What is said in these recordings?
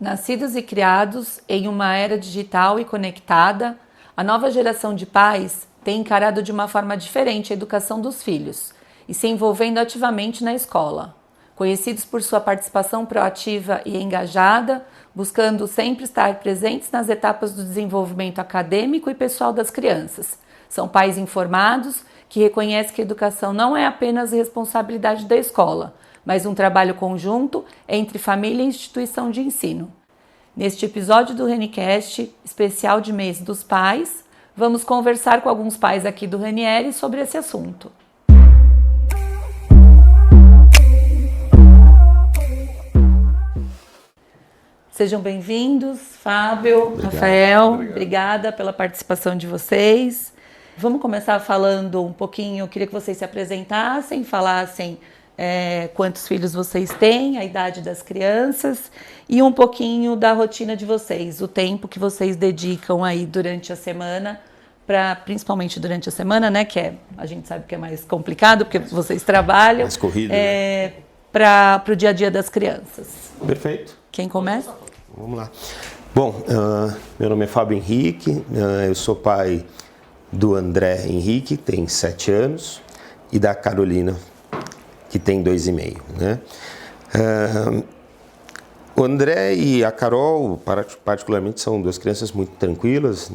Nascidos e criados em uma era digital e conectada, a nova geração de pais tem encarado de uma forma diferente a educação dos filhos e se envolvendo ativamente na escola. Conhecidos por sua participação proativa e engajada, buscando sempre estar presentes nas etapas do desenvolvimento acadêmico e pessoal das crianças. São pais informados que reconhecem que a educação não é apenas responsabilidade da escola, mas um trabalho conjunto entre família e instituição de ensino. Neste episódio do Renicast, especial de mês dos pais, vamos conversar com alguns pais aqui do Ranieri sobre esse assunto. Sejam bem-vindos, Fábio, obrigado. Rafael, obrigada pela participação de vocês. Vamos começar falando um pouquinho, eu queria que vocês se apresentassem, falassem quantos filhos vocês têm, a idade das crianças e um pouquinho da rotina de vocês, o tempo que vocês dedicam aí durante a semana, principalmente durante a semana, né, a gente sabe que é mais complicado, porque vocês trabalham, mais corrido, para o dia a dia das crianças. Perfeito. Quem começa? Vamos lá. Bom, meu nome é Fábio Henrique, eu sou pai do André Henrique, que tem 7 anos, e da Carolina, que tem 2,5, né? O André e a Carol, particularmente, são duas crianças muito tranquilas.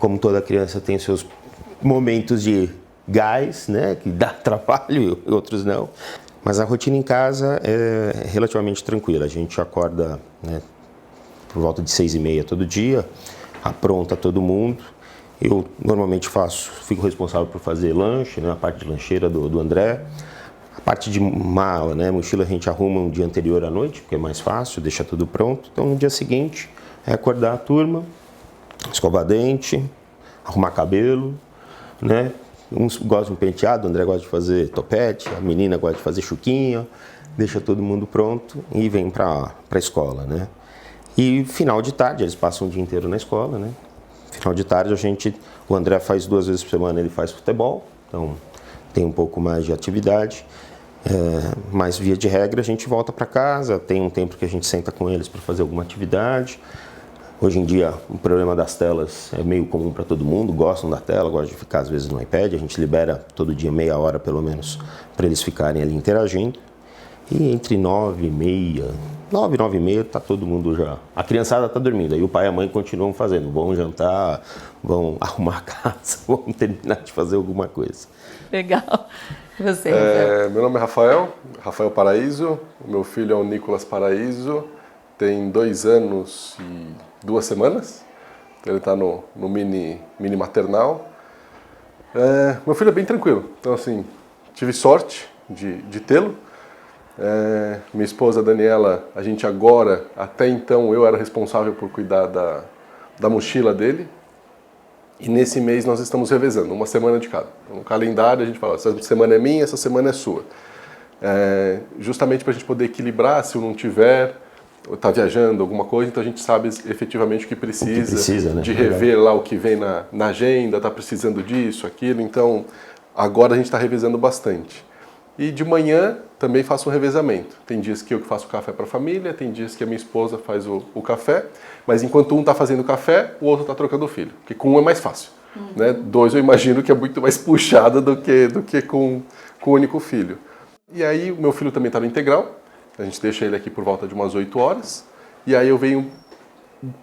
Como toda criança tem seus momentos de gás, né? Que dá trabalho e outros não. Mas a rotina em casa é relativamente tranquila. A gente acorda, né, por volta de 6h30 todo dia, apronta todo mundo. Eu normalmente fico responsável por fazer lanche, né, a parte de lancheira do André. A parte de mala, né, mochila a gente arruma um dia anterior à noite, porque é mais fácil, deixa tudo pronto. Então no dia seguinte é acordar a turma, escovar dente, arrumar cabelo, né? Uns gostam de um penteado, o André gosta de fazer topete, a menina gosta de fazer chuquinha, deixa todo mundo pronto e vem para a escola, né? E final de tarde, eles passam o dia inteiro na escola, né? Final de tarde o André faz 2 vezes por semana, ele faz futebol, então tem um pouco mais de atividade, mas via de regra a gente volta para casa, tem um tempo que a gente senta com eles para fazer alguma atividade. Hoje em dia o problema das telas é meio comum para todo mundo, gostam da tela, gostam de ficar às vezes no iPad, a gente libera todo dia meia hora pelo menos para eles ficarem ali interagindo. E entre 9h30, 9h30 tá todo mundo já, a criançada tá dormindo, aí o pai e a mãe continuam fazendo, vão jantar, vão arrumar a casa, vão terminar de fazer alguma coisa. Legal. E você? Meu nome é Rafael Paraíso, o meu filho é o Nicolas Paraíso, tem 2 anos e 2 semanas, então ele está no mini maternal. Meu filho é bem tranquilo, então assim, tive sorte de tê-lo. Minha esposa Daniela, a gente agora, até então eu era responsável por cuidar da mochila dele, e nesse mês nós estamos revezando, uma semana de cada. Então, no calendário a gente fala, essa semana é minha, essa semana é sua. Justamente para a gente poder equilibrar, se eu não tiver, está viajando, alguma coisa, então a gente sabe efetivamente o que precisa, né? De rever lá o que vem na agenda, está precisando disso, aquilo, então agora a gente está revezando bastante. E de manhã também faço um revezamento. Tem dias que eu faço o café para a família, tem dias que a minha esposa faz o café, mas enquanto um está fazendo o café, o outro está trocando o filho, porque com um é mais fácil. Né? 2 eu imagino que é muito mais puxada do que com o único filho. E aí o meu filho também está no integral, a gente deixa ele aqui por volta de umas 8 horas, e aí eu venho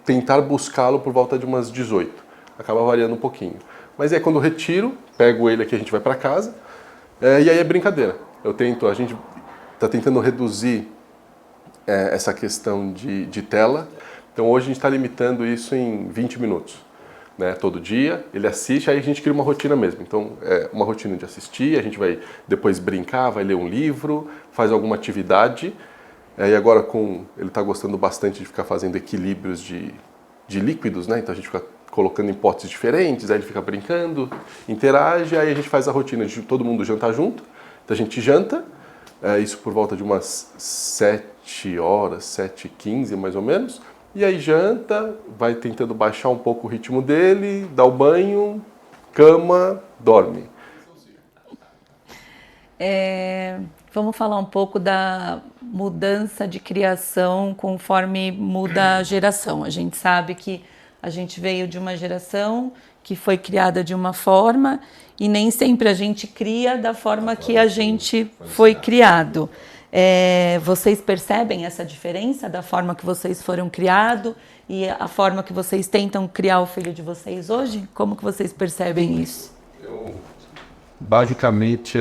tentar buscá-lo por volta de umas 18. Acaba variando um pouquinho. Mas aí quando eu retiro, pego ele aqui, a gente vai para casa, e aí é brincadeira. A gente está tentando reduzir essa questão de tela, então hoje a gente está limitando isso em 20 minutos. Né, todo dia, ele assiste, aí a gente cria uma rotina mesmo. Então, é uma rotina de assistir, a gente vai depois brincar, vai ler um livro, faz alguma atividade. E agora ele está gostando bastante de ficar fazendo equilíbrios de líquidos, né? Então a gente fica colocando em potes diferentes, aí ele fica brincando, interage, aí a gente faz a rotina de todo mundo jantar junto. Então a gente janta, isso por volta de umas 7 horas, 7h15 mais ou menos. E aí janta, vai tentando baixar um pouco o ritmo dele, dá o banho, cama, dorme. Vamos falar um pouco mudança de criação conforme muda a geração. A gente sabe que a gente veio de uma geração que foi criada de uma forma e nem sempre a gente cria da forma que a gente foi criado. Vocês percebem essa diferença da forma que vocês foram criados e a forma que vocês tentam criar o filho de vocês hoje? Como que vocês percebem isso? Basicamente,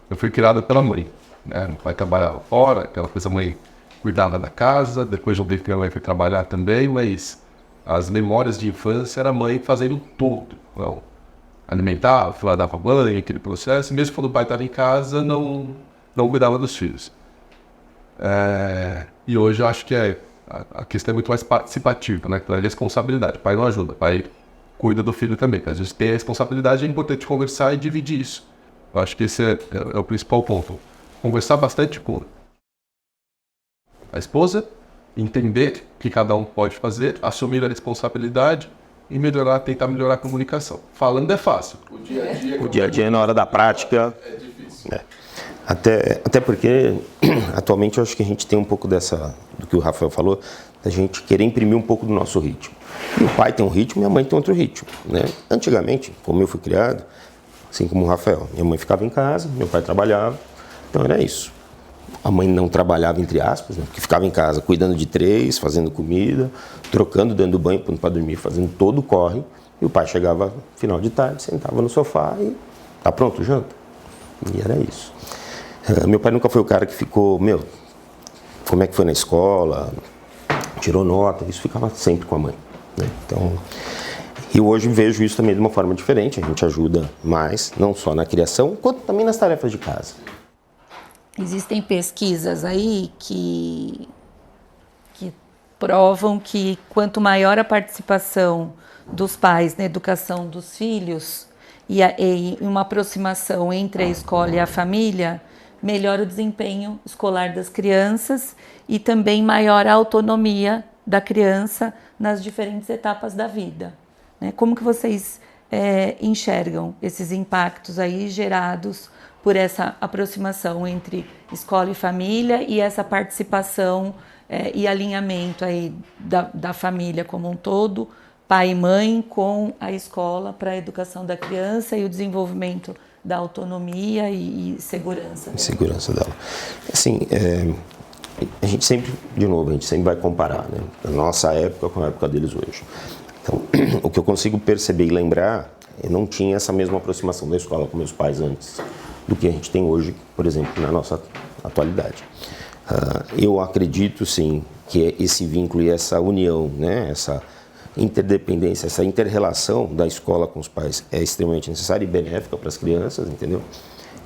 eu fui criado pela mãe, né? Meu pai trabalhava fora, aquela coisa, a mãe cuidava da casa, depois eu vi que minha mãe foi trabalhar também, mas as memórias de infância era a mãe fazendo tudo. Então, alimentava, dava banho, aquele processo, e mesmo quando o pai estava em casa, não cuidava dos filhos. E hoje eu acho que a questão é muito mais participativa, né? Então, é responsabilidade. O pai não ajuda, o pai cuida do filho também. Às vezes tem a responsabilidade, é importante conversar e dividir isso. Eu acho que esse é o principal ponto. Conversar bastante com a esposa, entender o que cada um pode fazer, assumir a responsabilidade e tentar melhorar a comunicação. Falando é fácil. O dia a dia na hora da prática é difícil. Até porque atualmente eu acho que a gente tem um pouco do que o Rafael falou, da gente querer imprimir um pouco do nosso ritmo. E o pai tem um ritmo e a mãe tem outro ritmo, né? Antigamente, como eu fui criado, assim como o Rafael, minha mãe ficava em casa, meu pai trabalhava, então era isso. A mãe não trabalhava, entre aspas, né? Porque ficava em casa cuidando de 3, fazendo comida, trocando, dando banho para dormir, fazendo todo o corre. E o pai chegava final de tarde, sentava no sofá e tá pronto, janta. E era isso. Meu pai nunca foi o cara que ficou, como é que foi na escola, tirou nota, isso ficava sempre com a mãe, né? Então, e hoje vejo isso também de uma forma diferente, a gente ajuda mais, não só na criação, quanto também nas tarefas de casa. Existem pesquisas aí que provam que quanto maior a participação dos pais na educação dos filhos e uma aproximação entre a escola e a família, melhor o desempenho escolar das crianças e também maior a autonomia da criança nas diferentes etapas da vida, né? Como que vocês enxergam esses impactos aí gerados por essa aproximação entre escola e família e essa participação e alinhamento aí da família como um todo, pai e mãe, com a escola para a educação da criança e o desenvolvimento da autonomia e segurança. Segurança dela. Assim, a gente sempre vai comparar, né? A nossa época com a época deles hoje. Então, o que eu consigo perceber e lembrar, eu não tinha essa mesma aproximação da escola com meus pais antes do que a gente tem hoje, por exemplo, na nossa atualidade. Eu acredito, sim, que esse vínculo e essa união, né, essa interdependência, essa inter-relação da escola com os pais é extremamente necessária e benéfica para as crianças, entendeu?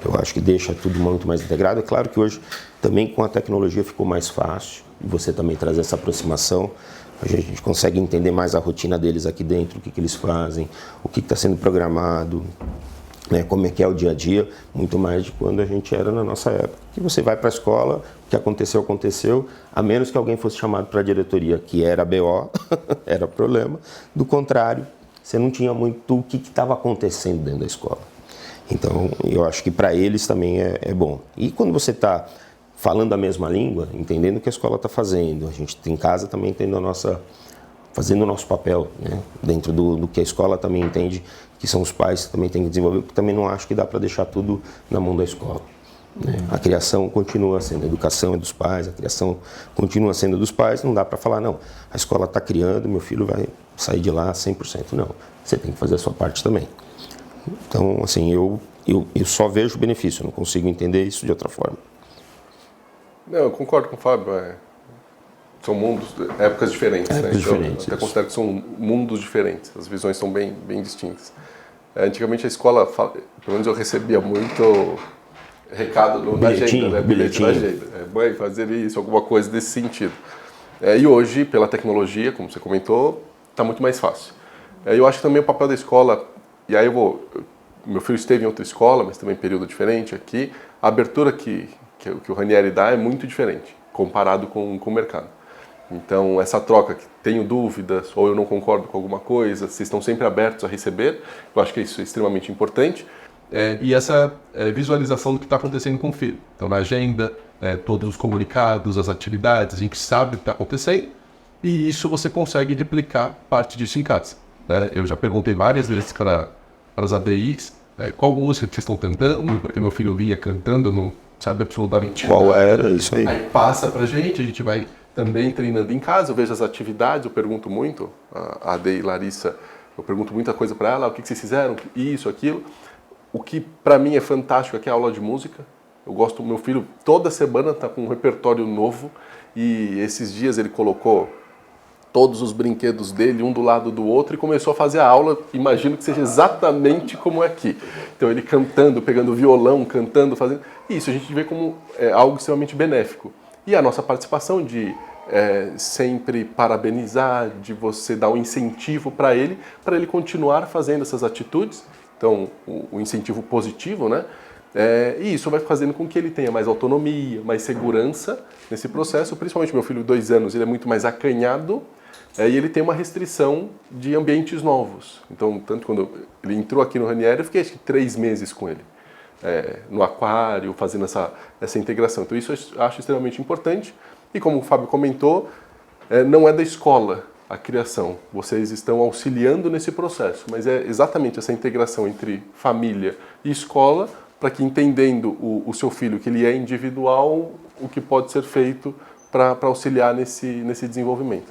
Eu acho que deixa tudo muito mais integrado. É claro que hoje, também com a tecnologia, ficou mais fácil, e você também traz essa aproximação. A gente consegue entender mais a rotina deles aqui dentro, o que eles fazem, o que está sendo programado, né, como é que é o dia a dia, muito mais de quando a gente era na nossa época. Que você vai para a escola, o que aconteceu, aconteceu, a menos que alguém fosse chamado para a diretoria, que era BO, era problema. Do contrário, você não tinha muito o que estava acontecendo dentro da escola. Então, eu acho que para eles também é bom. E quando você está falando a mesma língua, entendendo o que a escola está fazendo, a gente em casa também fazendo o nosso papel, né, dentro do que a escola também entende, que são os pais que também têm que desenvolver, porque também não acho que dá para deixar tudo na mão da escola, né? A criação continua sendo, a educação é dos pais, a criação continua sendo dos pais, não dá para falar, não, a escola está criando, meu filho vai sair de lá 100%, não, você tem que fazer a sua parte também. Então, assim, eu só vejo o benefício, eu não consigo entender isso de outra forma. Não, eu concordo com o Fábio, são épocas diferentes, né? Diferentes, então, até considero que são mundos diferentes, as visões são bem distintas. Antigamente a escola, pelo menos eu recebia muito recado na agenda, né? Bilhete na agenda. Mãe, fazer isso, alguma coisa desse sentido. E hoje, pela tecnologia, como você comentou, está muito mais fácil. Eu acho que também o papel da escola, e aí meu filho esteve em outra escola, mas também em período diferente aqui, a abertura que o Ranieri dá é muito diferente, comparado com o mercado. Então, essa troca, que tenho dúvidas, ou eu não concordo com alguma coisa, vocês estão sempre abertos a receber, eu acho que isso é extremamente importante. e essa visualização do que está acontecendo com o filho. Então, na agenda, todos os comunicados, as atividades, a gente sabe o que está acontecendo e isso você consegue replicar parte disso em casa. Né? Eu já perguntei várias vezes para as ADIs qual música que vocês estão cantando, porque meu filho vinha cantando, não sabe absolutamente Qual era isso aí? Aí passa pra gente, a gente vai também treinando em casa, eu vejo as atividades, eu pergunto muito, a ADI Larissa, eu pergunto muita coisa para ela, o que vocês fizeram, isso, aquilo. O que para mim é fantástico é que é a aula de música. Eu gosto, meu filho toda semana está com um repertório novo e esses dias ele colocou todos os brinquedos dele um do lado do outro e começou a fazer a aula, imagino que seja exatamente como é aqui. Então ele cantando, pegando violão, cantando, fazendo... Isso a gente vê como algo extremamente benéfico. E a nossa participação de sempre parabenizar, de você dar um incentivo para ele continuar fazendo essas atitudes. Então, o incentivo positivo, né? E isso vai fazendo com que ele tenha mais autonomia, mais segurança nesse processo. Principalmente meu filho de 2 anos, ele é muito mais acanhado e ele tem uma restrição de ambientes novos. Então, tanto quando ele entrou aqui no Ranieri, eu fiquei acho que 3 meses com ele. No aquário, fazendo essa integração. Então isso eu acho extremamente importante. E como o Fábio comentou, não é da escola a criação. Vocês estão auxiliando nesse processo, mas é exatamente essa integração entre família e escola para que, entendendo o seu filho, que ele é individual, o que pode ser feito para auxiliar nesse desenvolvimento.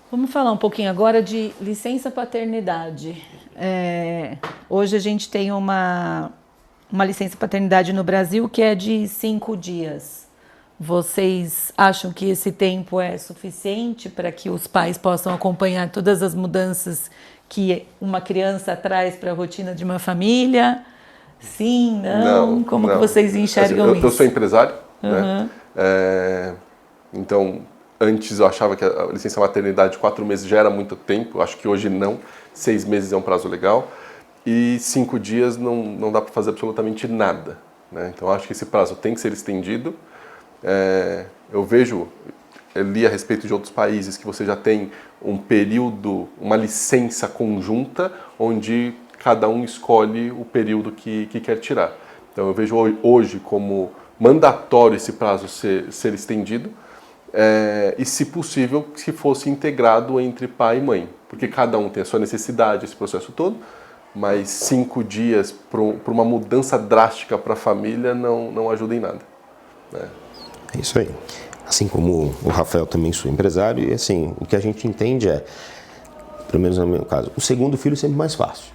Vamos falar um pouquinho agora de licença paternidade. Hoje a gente tem uma licença paternidade no Brasil que é de 5 dias. Vocês acham que esse tempo é suficiente para que os pais possam acompanhar todas as mudanças que uma criança traz para a rotina de uma família? Sim, não? Como que vocês enxergam assim, isso? Eu sou empresário, né? Então, antes eu achava que a licença maternidade de 4 meses já era muito tempo, acho que hoje não, 6 meses é um prazo legal. E 5 dias não dá para fazer absolutamente nada, né? Então acho que esse prazo tem que ser estendido. Eu li a respeito de outros países que você já tem um período, uma licença conjunta, onde cada um escolhe o período que quer tirar. Então eu vejo hoje como mandatório esse prazo ser estendido, e se possível que fosse integrado entre pai e mãe, porque cada um tem a sua necessidade, esse processo todo. Mas 5 dias para uma mudança drástica para a família não ajuda em nada. Né? É isso aí. Assim como o Rafael também sou empresário, e assim, o que a gente entende pelo menos no meu caso, o segundo filho é sempre mais fácil.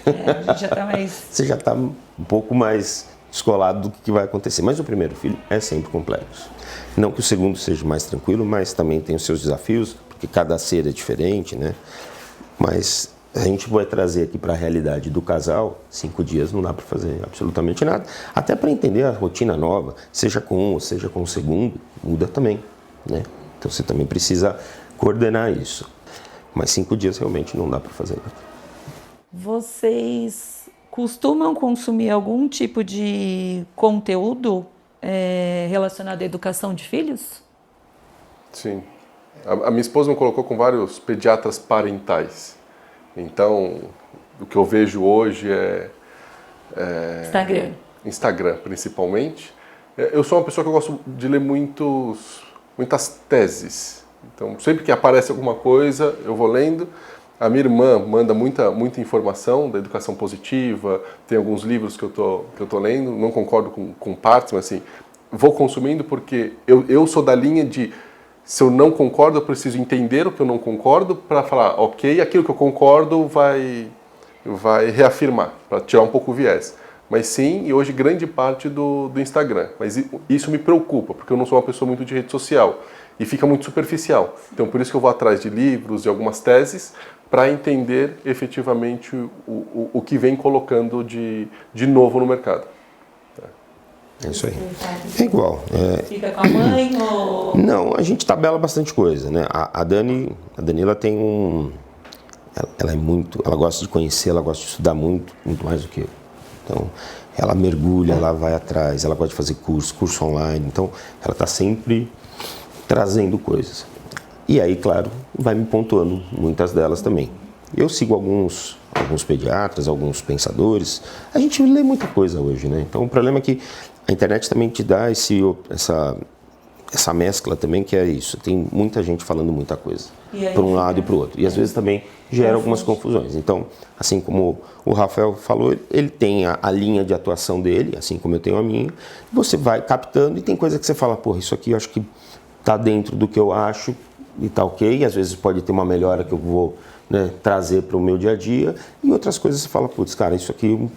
A gente já tá mais... Você já está um pouco mais descolado do que vai acontecer. Mas o primeiro filho é sempre complexo. Não que o segundo seja mais tranquilo, mas também tem os seus desafios, porque cada ser é diferente, né? Mas a gente vai trazer aqui para a realidade do casal, 5 dias não dá para fazer absolutamente nada. Até para entender a rotina nova, seja com um ou seja com o segundo, muda também, né? Então você também precisa coordenar isso. Mas 5 dias realmente não dá para fazer nada. Vocês costumam consumir algum tipo de conteúdo relacionado à educação de filhos? Sim. A minha esposa me colocou com vários pediatras parentais. Então, o que eu vejo hoje Instagram, principalmente. Eu sou uma pessoa que eu gosto de ler muitas teses. Então, sempre que aparece alguma coisa, eu vou lendo. A minha irmã manda muita informação da educação positiva, tem alguns livros que eu tô lendo, não concordo com partes, mas assim, vou consumindo porque eu sou da linha de, se eu não concordo, eu preciso entender o que eu não concordo para falar, ok, aquilo que eu concordo vai reafirmar, para tirar um pouco o viés. Mas sim, e hoje grande parte do Instagram. Mas isso me preocupa, porque eu não sou uma pessoa muito de rede social. E fica muito superficial. Então, por isso que eu vou atrás de livros, de algumas teses, para entender efetivamente o que vem colocando de novo no mercado. É isso aí. É igual. Fica com a mãe ou... Não, a gente tabela bastante coisa, né? A Danila tem ela gosta de conhecer, ela gosta de estudar muito mais do que eu. Então, ela mergulha, ela vai atrás, ela gosta de fazer curso online. Então, ela está sempre trazendo coisas. E aí, claro, vai me pontuando muitas delas também. Eu sigo alguns pediatras, alguns pensadores. A gente lê muita coisa hoje, né? Então o problema é que a internet também te dá essa mescla também, que é isso. Tem muita gente falando muita coisa, para um lado e para o outro. E às vezes também gera algumas confusões. Então, assim como o Rafael falou, ele tem a linha de atuação dele, assim como eu tenho a minha. Você vai captando e tem coisa que você fala, porra, isso aqui eu acho que está dentro do que eu acho e tá ok. E às vezes pode ter uma melhora que eu vou, né, trazer para o meu dia a dia. E outras coisas você fala, putz, cara, isso aqui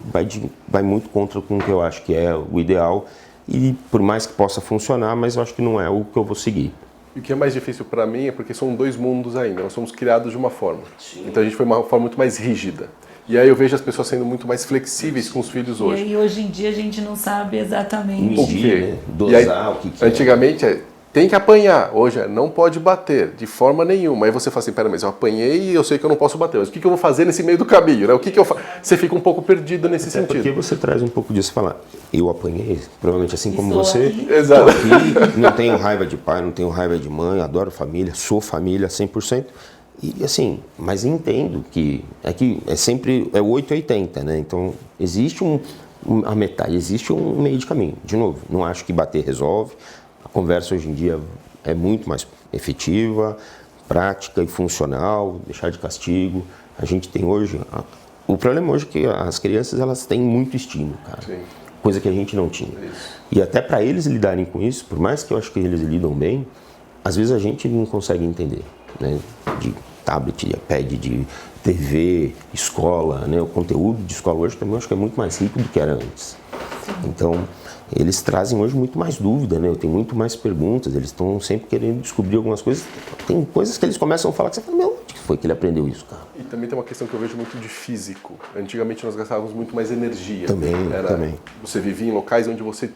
vai muito contra com o que eu acho que é o ideal. E por mais que possa funcionar, mas eu acho que não é o que eu vou seguir. E o que é mais difícil para mim é porque são dois mundos ainda. Nós somos criados de uma forma. Sim. Então a gente foi uma forma muito mais rígida. E aí eu vejo as pessoas sendo muito mais flexíveis com os filhos hoje. E aí hoje em dia a gente não sabe exatamente o quê? Né? Dosar, o que antigamente tem que apanhar, hoje não pode bater, de forma nenhuma. Aí você fala assim, pera, mas eu apanhei e eu sei que eu não posso bater, mas o que eu vou fazer nesse meio do caminho? Né? O que eu faço? Você fica um pouco perdido nesse sentido. Porque você traz um pouco disso, falar, eu apanhei, provavelmente assim como você, aqui. Exato. Aqui, não tenho raiva de pai, não tenho raiva de mãe, adoro família, sou família 100%. E assim, mas entendo que é sempre 880, né? Então existe a metade, existe um meio de caminho. De novo, não acho que bater resolve. A conversa hoje em dia é muito mais efetiva, prática e funcional, deixar de castigo. A gente tem hoje... O problema hoje é que as crianças elas têm muito estímulo, cara. Sim. Coisa que a gente não tinha. Isso. E até para eles lidarem com isso, por mais que eu acho que eles lidam bem, às vezes a gente não consegue entender, né? De tablet, de iPad, de TV, escola, né? O conteúdo de escola hoje também eu acho que é muito mais rico do que era antes. Sim. Então... eles trazem hoje muito mais dúvida, né? Eu tenho muito mais perguntas, eles estão sempre querendo descobrir algumas coisas. Tem coisas que eles começam a falar que você fala, meu, onde que foi que ele aprendeu isso, cara? E também tem uma questão que eu vejo muito de físico. Antigamente nós gastávamos muito mais energia. Também. Você vivia em locais onde você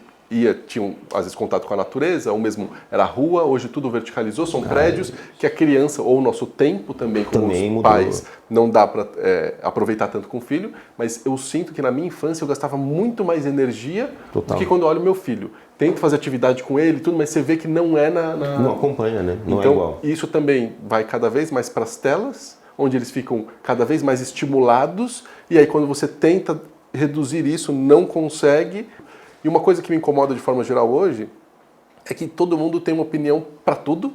tinha às vezes contato com a natureza, ou mesmo era rua, hoje tudo verticalizou, são prédios que a criança, ou o nosso tempo também, como também os mudou. pais, não dá para aproveitar tanto com o filho, mas eu sinto que na minha infância eu gastava muito mais energia do que quando eu olho meu filho. Tento fazer atividade com ele, tudo, mas você vê que não é Não acompanha, né? Não então, é igual. Isso também vai cada vez mais para as telas, onde eles ficam cada vez mais estimulados, e aí quando você tenta reduzir isso, não consegue. E uma coisa que me incomoda de forma geral hoje é que todo mundo tem uma opinião para tudo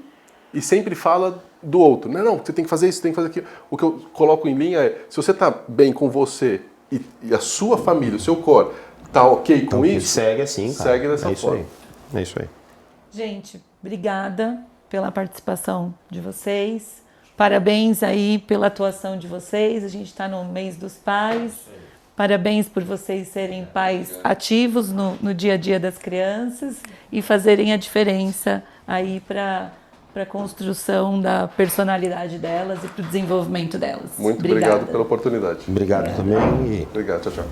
e sempre fala do outro. Não, você tem que fazer isso, tem que fazer aquilo. O que eu coloco em linha é, se você está bem com você e a sua família, o seu core, está ok com isso, segue assim, cara. Segue dessa forma. É isso aí. Gente, obrigada pela participação de vocês. Parabéns aí pela atuação de vocês. A gente está no mês dos pais. Parabéns por vocês serem pais ativos no dia a dia das crianças e fazerem a diferença aí para a construção da personalidade delas e para o desenvolvimento delas. Muito obrigado pela oportunidade. Obrigado também. Obrigado, tchau, tchau.